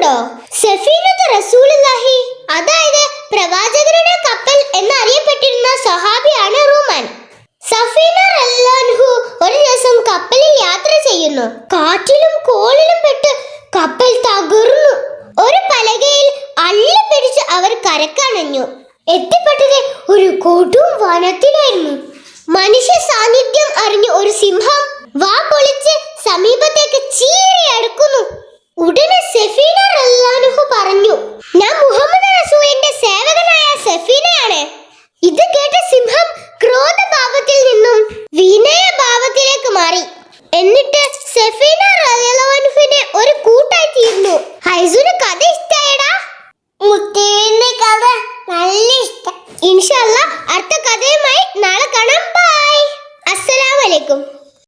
കേട്ടിട്ടുണ്ടോ? സഫീനത്ത് റസൂലുള്ളാഹി, അതായത് പ്രവാചകരുടെ കപ്പൽ എന്നറിയപ്പെട്ടിരുന്ന സഹാബിയാണ് റൂമാൻ. സഫീന റളിയല്ലാഹു ഒരു ദിവസം കപ്പലിൽ യാത്ര ചെയ്യുന്നു. കാറ്റിലും കോളിലും പെട്ട് കപ്പൽ തകർന്നു. ഒരു പലകയിൽ അള്ളി പിടിച്ച് അവർ കരക്കണഞ്ഞു. എത്തിപ്പെട്ടത് ഒരു കൊടും വനത്തിലായിരുന്നു. മനുഷ്യ സാന്നിധ്യം അറിഞ്ഞ് ഒരു സിംഹം വാ പൊളിച്ച് സമീപത്തേക്ക് ചീറി അടുക്കുന്നു. ഉടനെ സഫീന റളിയല്ലാഹു പറഞ്ഞു, ഞാൻ മുഹമ്മദ് റസൂലിന്റെ സേവകനായ സഫീനയാണ്. ഇത് കേട്ട സിംഹം ക്രോധഭാവത്തിൽ നിന്നും വിനയഭാവത്തിലേക്ക് മാറി. എന്നിട്ട് സഫീന റളിയല്ലാഹുവിനെ ഒരു കൂട്ടായി തീർന്നു. ഹൈസുന് കഥ ഇഷ്ടായടാ? മുത്തുവിന്റെ കഥ നല്ല ഇഷ്ടം. ഇൻഷാ അല്ലാഹ് അടുത്ത കഥയുമായി നാളെ